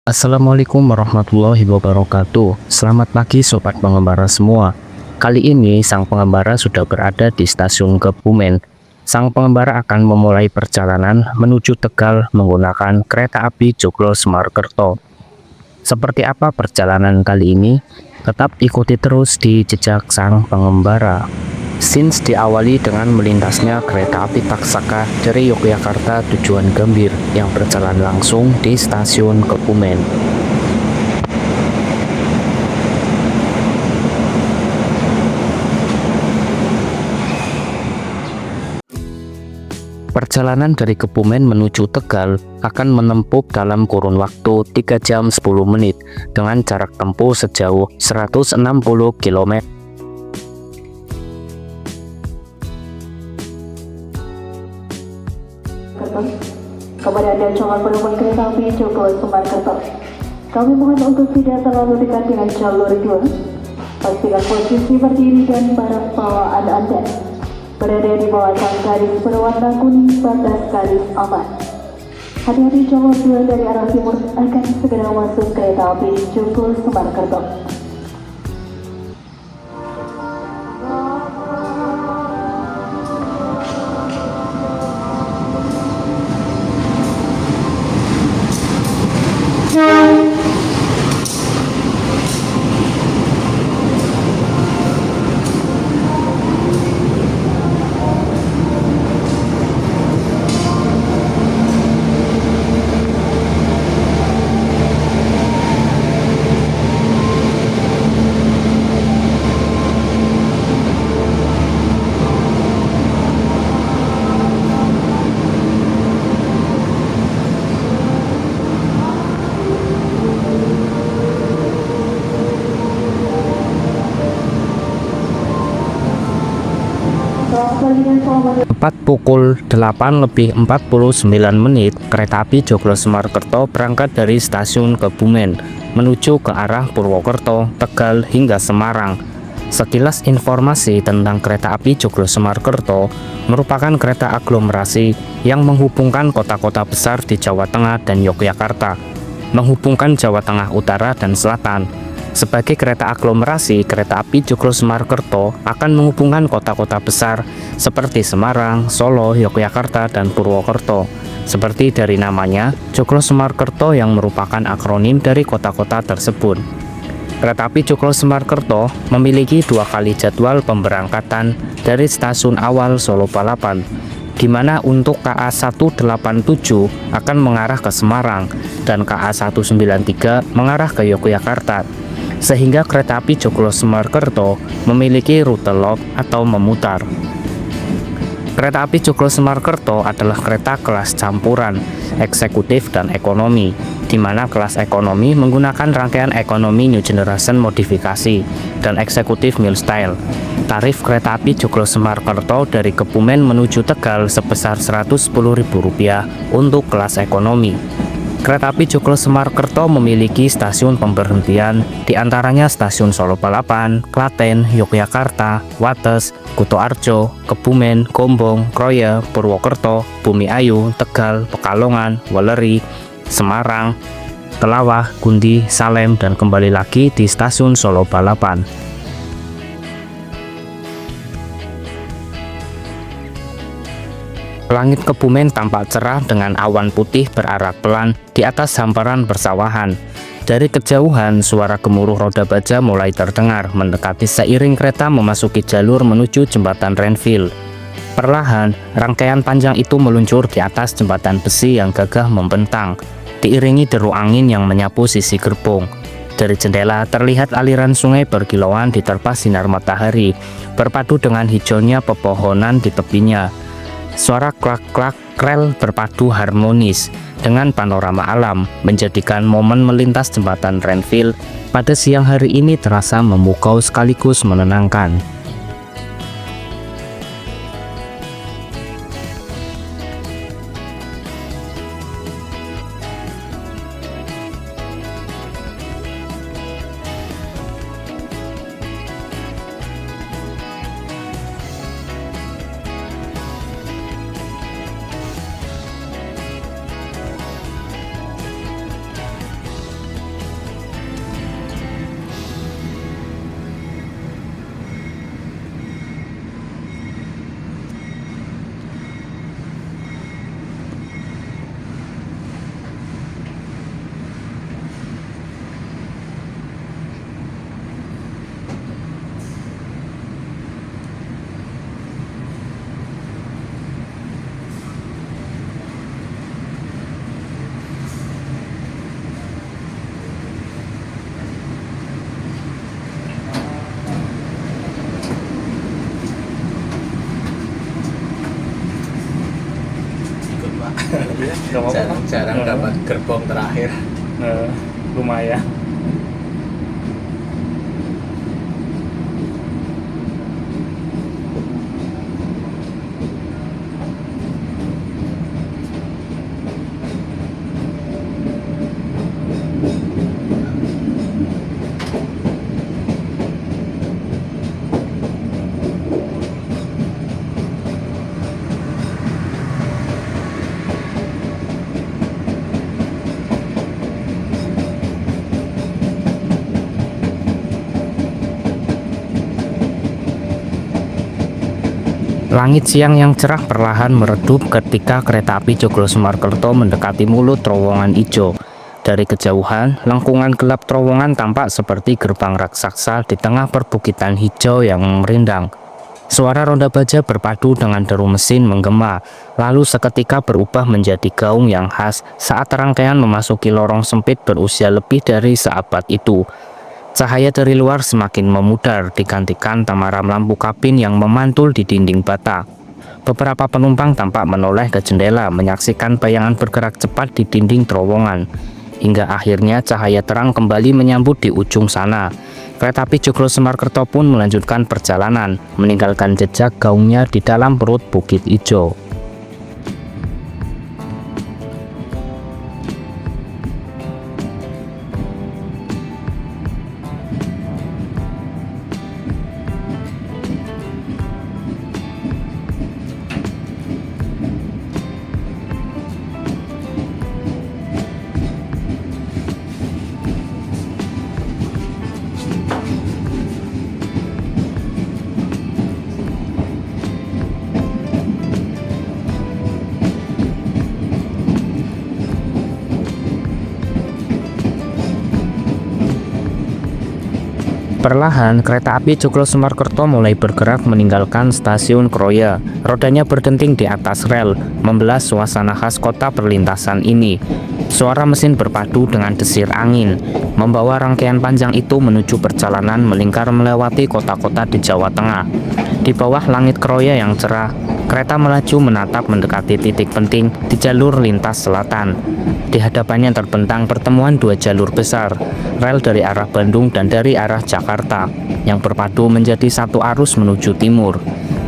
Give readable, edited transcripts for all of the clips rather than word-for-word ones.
Assalamualaikum warahmatullahi wabarakatuh. Selamat pagi sobat pengembara semua. Kali ini sang pengembara sudah berada di stasiun Kebumen. Sang pengembara akan memulai perjalanan menuju Tegal menggunakan kereta api Joglo Semarkerto. Seperti apa perjalanan kali ini? Tetap ikuti terus di jejak sang pengembara. Scenes diawali dengan melintasnya kereta api Taksaka dari Yogyakarta tujuan Gambir yang berjalan langsung di stasiun Kebumen. Perjalanan dari Kebumen menuju Tegal akan menempuh dalam kurun waktu 3 jam 10 menit dengan jarak tempuh sejauh 160 km. Kepada Anda calon penumpang kereta api Joglo Semarkerto, kami mohon untuk tidak terlalu dekat dengan jalur 2. Pastikan posisi berdiri dan barang bawaan Anda berada di bawah garis berwarna kuning batas garis aman. Hati-hati calon 2 dari arah timur akan segera masuk kereta api Joglo Semarkerto. Tepat pukul 8:49 menit, kereta api Joglo Semarkerto berangkat dari stasiun Kebumen menuju ke arah Purwokerto, Tegal hingga Semarang. Sekilas informasi tentang kereta api Joglo Semarkerto merupakan kereta aglomerasi yang menghubungkan kota-kota besar di Jawa Tengah dan Yogyakarta, menghubungkan Jawa Tengah Utara dan Selatan. Sebagai kereta aglomerasi, kereta api Joglo Semarkerto akan menghubungkan kota-kota besar seperti Semarang, Solo, Yogyakarta, dan Purwokerto. Seperti dari namanya, Joglo Semarkerto yang merupakan akronim dari kota-kota tersebut. Kereta api Joglo Semarkerto memiliki 2 kali jadwal pemberangkatan dari stasiun awal Solo Balapan, di mana untuk KA 187 akan mengarah ke Semarang dan KA 193 mengarah ke Yogyakarta. Sehingga kereta api Joglo Semarkerto memiliki rute lock atau memutar. Kereta api Joglo Semarkerto adalah kereta kelas campuran, eksekutif dan ekonomi, di mana kelas ekonomi menggunakan rangkaian ekonomi New Generation modifikasi dan eksekutif Mild Style. Tarif kereta api Joglo Semarkerto dari Kebumen menuju Tegal sebesar Rp110.000 untuk kelas ekonomi. Kereta api Joglo Semarkerto memiliki stasiun pemberhentian, diantaranya stasiun Solo Balapan, Klaten, Yogyakarta, Wates, Kutoarjo, Kebumen, Gombong, Kroya, Purwokerto, Bumi Ayu, Tegal, Pekalongan, Weleri, Semarang, Telawah, Gundi, Salem, dan kembali lagi di stasiun Solo Balapan. Langit Kebumen tampak cerah dengan awan putih berarak pelan di atas hamparan persawahan. Dari kejauhan, suara gemuruh roda baja mulai terdengar mendekati seiring kereta memasuki jalur menuju jembatan Renville. Perlahan, rangkaian panjang itu meluncur di atas jembatan besi yang gagah membentang, diiringi deru angin yang menyapu sisi gerbong. Dari jendela terlihat aliran sungai berkilauan diterpa sinar matahari, berpadu dengan hijaunya pepohonan di tepinya. Suara klak-klak rel berpadu harmonis dengan panorama alam, menjadikan momen melintas jembatan Renville pada siang hari ini terasa memukau sekaligus menenangkan. Gak apa-apa. Jarang dapat gerbong terakhir. Lumayan. Langit siang yang cerah perlahan meredup ketika kereta api Joglo-Semarkerto mendekati mulut terowongan ijo. Dari kejauhan, lengkungan gelap terowongan tampak seperti gerbang raksasa di tengah perbukitan hijau yang merindang. Suara ronda baja berpadu dengan deru mesin menggema, lalu seketika berubah menjadi gaung yang khas saat rangkaian memasuki lorong sempit berusia lebih dari seabad itu. Cahaya dari luar semakin memudar, digantikan temaram lampu kabin yang memantul di dinding bata. Beberapa penumpang tampak menoleh ke jendela, menyaksikan bayangan bergerak cepat di dinding terowongan. Hingga akhirnya cahaya terang kembali menyambut di ujung sana. Kereta api Joglo-Semarkerto pun melanjutkan perjalanan, meninggalkan jejak gaungnya di dalam perut Bukit Ijo. Perlahan, kereta api Joglo-Semarkerto mulai bergerak meninggalkan stasiun Kroya. Rodanya berdenting di atas rel, membelah suasana khas kota perlintasan ini. Suara mesin berpadu dengan desir angin, membawa rangkaian panjang itu menuju perjalanan melingkar melewati kota-kota di Jawa Tengah. Di bawah langit Kroya yang cerah, kereta melaju menatap mendekati titik penting di jalur lintas selatan. Di hadapannya terbentang pertemuan dua jalur besar, rel dari arah Bandung dan dari arah Jakarta, yang berpadu menjadi satu arus menuju timur.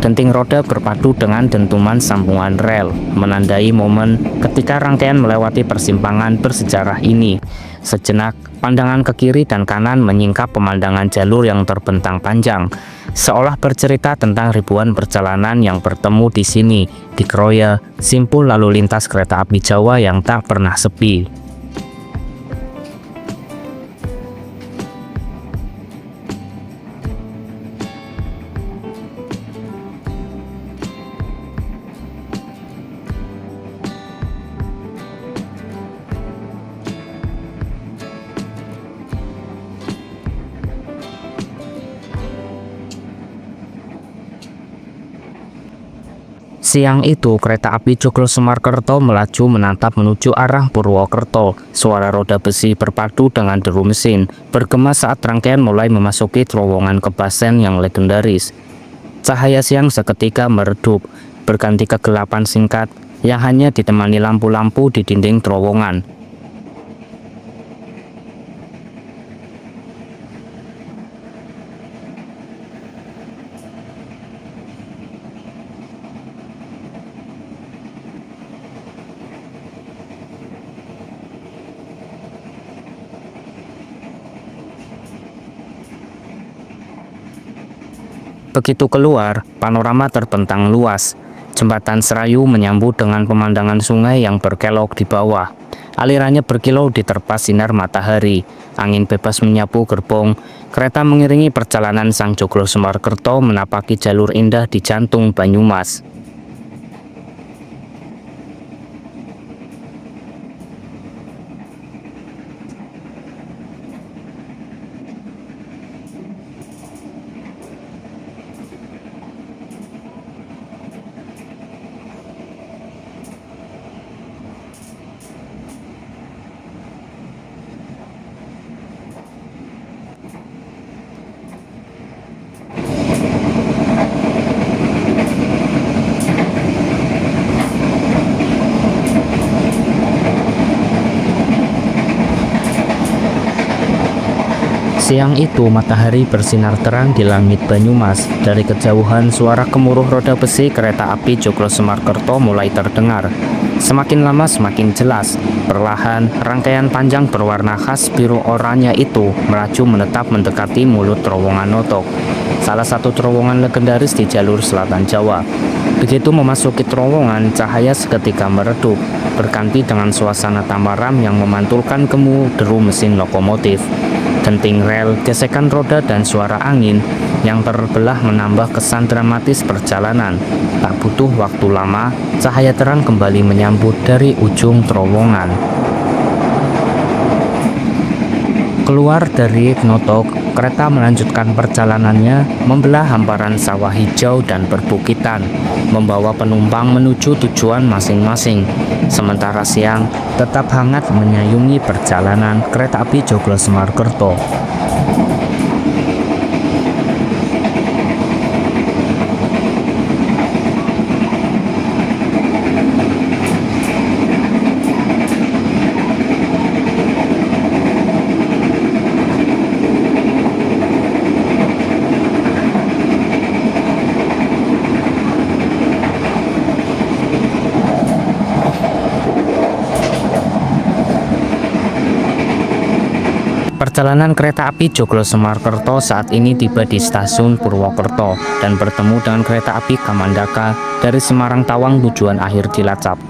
Denting roda berpadu dengan dentuman sambungan rel, menandai momen ketika rangkaian melewati persimpangan bersejarah ini. Sejenak, pandangan ke kiri dan kanan menyingkap pemandangan jalur yang terbentang panjang, seolah bercerita tentang ribuan perjalanan yang bertemu di sini, di Kroya, simpul lalu lintas kereta api Jawa yang tak pernah sepi. Siang itu, kereta api Joglo-Semarkerto melaju menatap menuju arah Purwokerto. Suara roda besi berpadu dengan deru mesin bergema saat rangkaian mulai memasuki terowongan Kebasen yang legendaris. Cahaya siang seketika meredup, berganti kegelapan singkat yang hanya ditemani lampu-lampu di dinding terowongan. Begitu keluar, panorama terbentang luas. Jembatan Serayu menyambut dengan pemandangan sungai yang berkelok di bawah. Alirannya berkilau diterpa sinar matahari. Angin bebas menyapu gerbong. Kereta mengiringi perjalanan sang Joglo-Semarkerto menapaki jalur indah di jantung Banyumas. Siang itu matahari bersinar terang di langit Banyumas. Dari kejauhan suara gemuruh roda besi kereta api Joglo Semarkerto mulai terdengar. Semakin lama semakin jelas. Perlahan rangkaian panjang berwarna khas biru oranye itu melaju menetap mendekati mulut terowongan Notok, salah satu terowongan legendaris di jalur selatan Jawa. Begitu memasuki terowongan, cahaya seketika meredup, berganti dengan suasana tamaram yang memantulkan gemu deru mesin lokomotif. Denting rel, gesekan roda, dan suara angin yang terbelah menambah kesan dramatis perjalanan. Tak butuh waktu lama, cahaya terang kembali menyambut dari ujung terowongan. Keluar dari Notok, kereta melanjutkan perjalanannya membelah hamparan sawah hijau dan perbukitan, membawa penumpang menuju tujuan masing-masing. Sementara siang tetap hangat menyayungi perjalanan kereta api Joglo Semarkerto. Perjalanan kereta api Joglo Semarkerto saat ini tiba di stasiun Purwokerto dan bertemu dengan kereta api Kamandaka dari Semarang Tawang tujuan akhir Cilacap.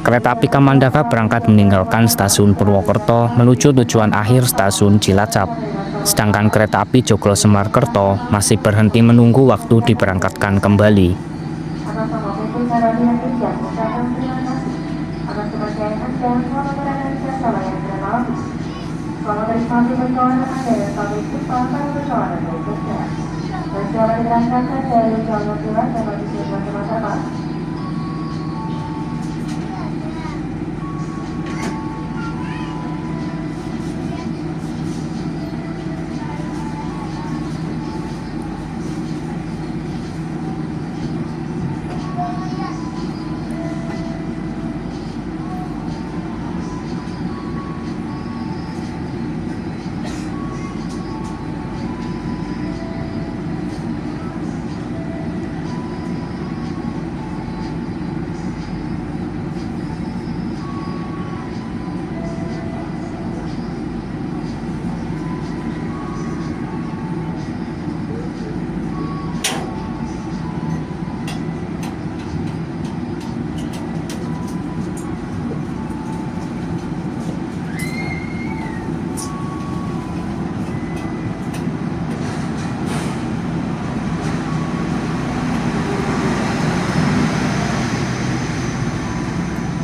Kereta api Kamandaka berangkat meninggalkan stasiun Purwokerto menuju tujuan akhir stasiun Cilacap. Sedangkan kereta api Joglo Semarkerto masih berhenti menunggu waktu diberangkatkan kembali. Atas nama PT Karania Indah mengucapkan terima kasih atas kepercayaan Anda selama berada di jasa layanan kereta api. Selamat menikmati perjalanan Anda dan sampai jumpa pada perjalanan berikutnya. Perjalanan diberangkatkan dari jalur Tuhan dapat disiapkan teman-teman.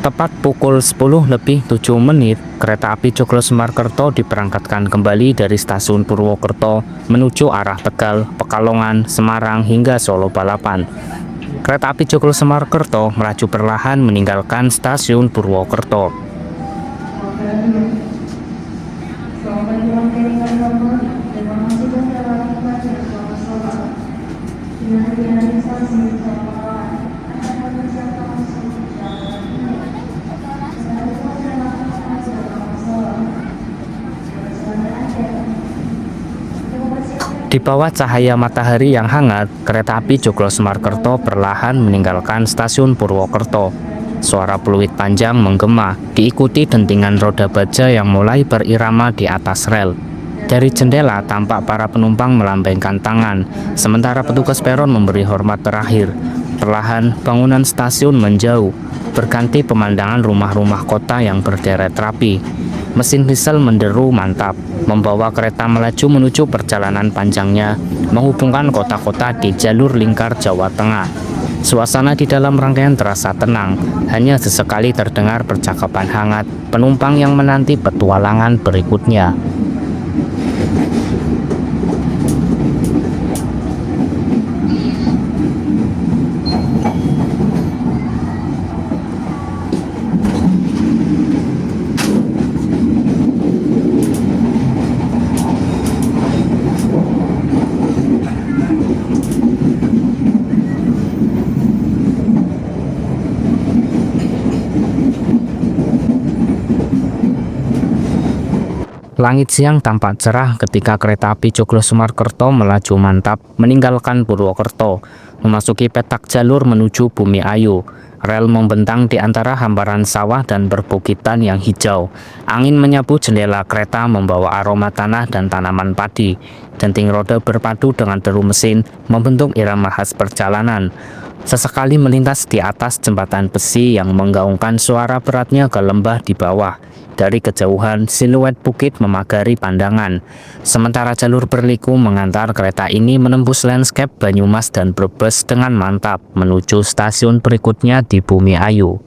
Tepat pukul 10:07, kereta api Joglo Semarkerto diberangkatkan kembali dari stasiun Purwokerto menuju arah Tegal, Pekalongan, Semarang hingga Solo Balapan. Kereta api Joglo Semarkerto melaju perlahan meninggalkan stasiun Purwokerto. Di bawah cahaya matahari yang hangat, kereta api Joglo Semarkerto perlahan meninggalkan stasiun Purwokerto. Suara peluit panjang menggema, diikuti dentingan roda baja yang mulai berirama di atas rel. Dari jendela tampak para penumpang melambaikan tangan, sementara petugas peron memberi hormat terakhir. Perlahan bangunan stasiun menjauh, berganti pemandangan rumah-rumah kota yang berderet rapi. Mesin diesel menderu mantap, membawa kereta melaju menuju perjalanan panjangnya, menghubungkan kota-kota di jalur lingkar Jawa Tengah. Suasana di dalam rangkaian terasa tenang, hanya sesekali terdengar percakapan hangat penumpang yang menanti petualangan berikutnya. Langit siang tampak cerah ketika kereta api Joglo-Sumarkerto melaju mantap meninggalkan Purwokerto, memasuki petak jalur menuju Bumi Ayu. Rel membentang di antara hamparan sawah dan perbukitan yang hijau. Angin menyapu jendela kereta membawa aroma tanah dan tanaman padi. Denting roda berpadu dengan deru mesin membentuk irama khas perjalanan. Sesekali melintas di atas jembatan besi yang menggaungkan suara beratnya ke lembah di bawah. Dari kejauhan, siluet bukit memagari pandangan. Sementara jalur berliku mengantar kereta ini menembus landscape Banyumas dan Brebes dengan mantap menuju stasiun berikutnya di Bumi Ayu.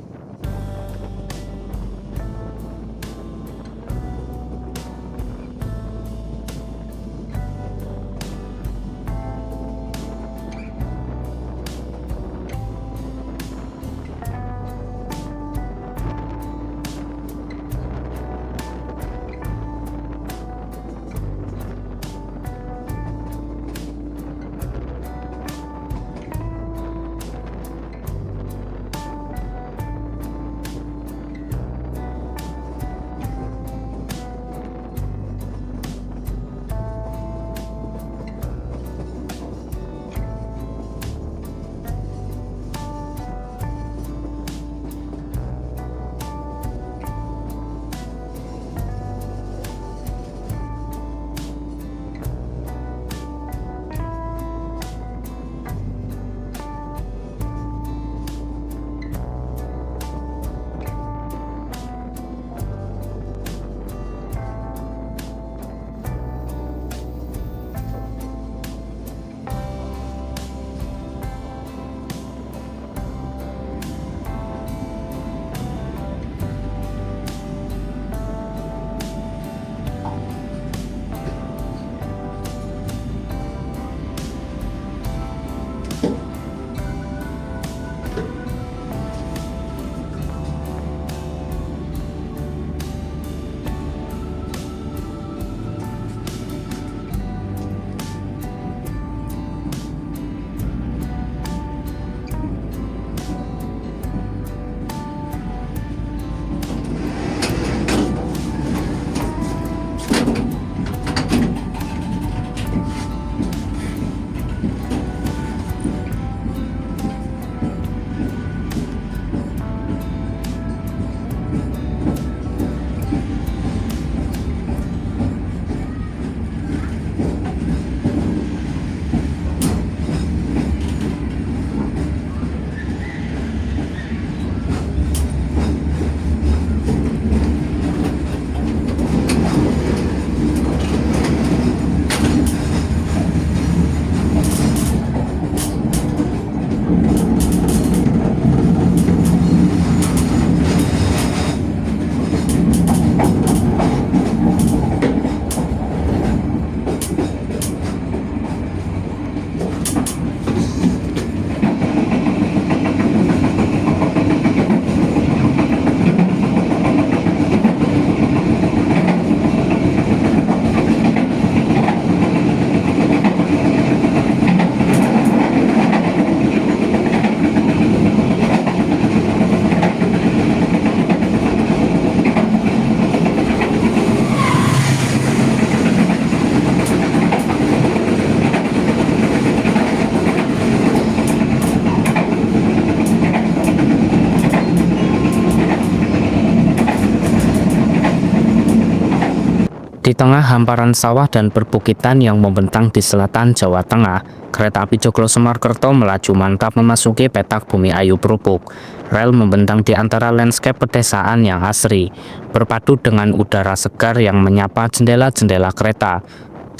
Di tengah hamparan sawah dan perbukitan yang membentang di selatan Jawa Tengah, kereta api Joglo-Sumarkerto melaju mantap memasuki petak Bumi Ayu Prupuk. Rel membentang di antara landscape pedesaan yang asri, berpadu dengan udara segar yang menyapa jendela-jendela kereta.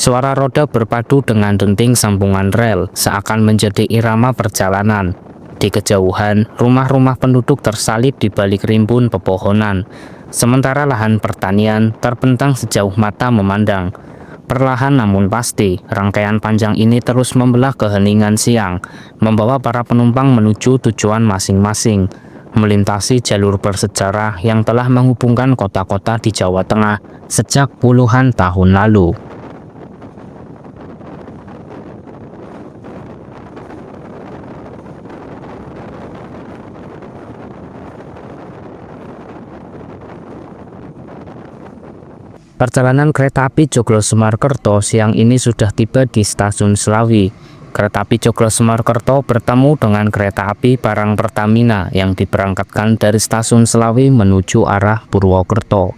Suara roda berpadu dengan denting sambungan rel seakan menjadi irama perjalanan. Di kejauhan, rumah-rumah penduduk tersalib di balik rimbun pepohonan. Sementara lahan pertanian terbentang sejauh mata memandang. Perlahan namun pasti, rangkaian panjang ini terus membelah keheningan siang, membawa para penumpang menuju tujuan masing-masing, melintasi jalur bersejarah yang telah menghubungkan kota-kota di Jawa Tengah sejak puluhan tahun lalu. Perjalanan kereta api Joglo Semarkerto siang ini sudah tiba di stasiun Selawi. Kereta api Joglo Semarkerto bertemu dengan kereta api Parang Pertamina yang diberangkatkan dari stasiun Selawi menuju arah Purwokerto.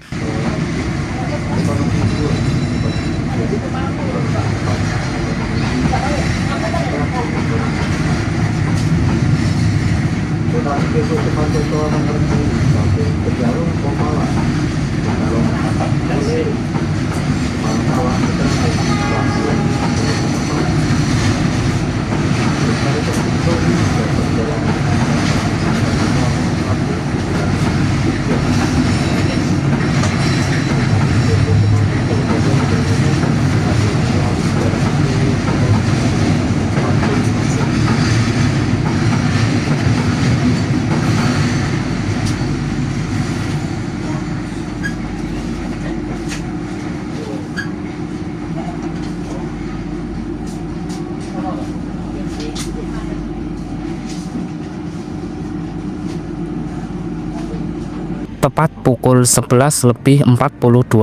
Tepat pukul 11:42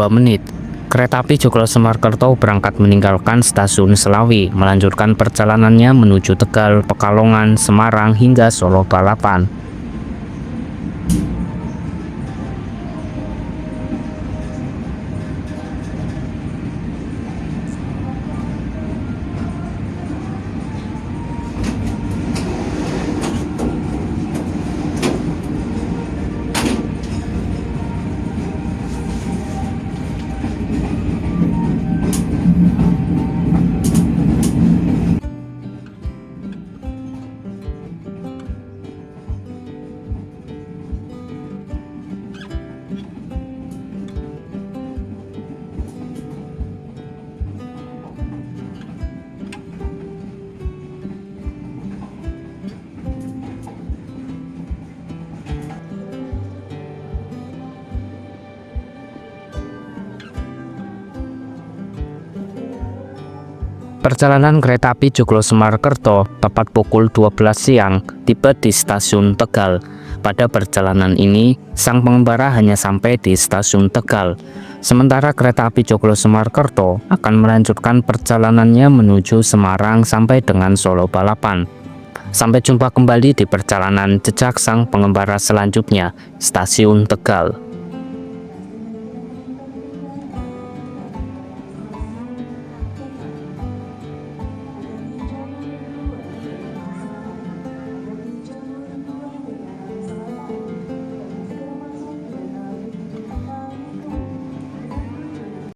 menit, kereta api Joglo Semarkerto berangkat meninggalkan stasiun Selawi, melanjutkan perjalanannya menuju Tegal, Pekalongan, Semarang hingga Solo Balapan. Perjalanan kereta api Joglo Semarkerto tepat pukul 12 siang tiba di stasiun Tegal. Pada perjalanan ini, sang pengembara hanya sampai di stasiun Tegal. Sementara kereta api Joglo Semarkerto akan melanjutkan perjalanannya menuju Semarang sampai dengan Solo Balapan. Sampai jumpa kembali di perjalanan jejak sang pengembara selanjutnya, stasiun Tegal.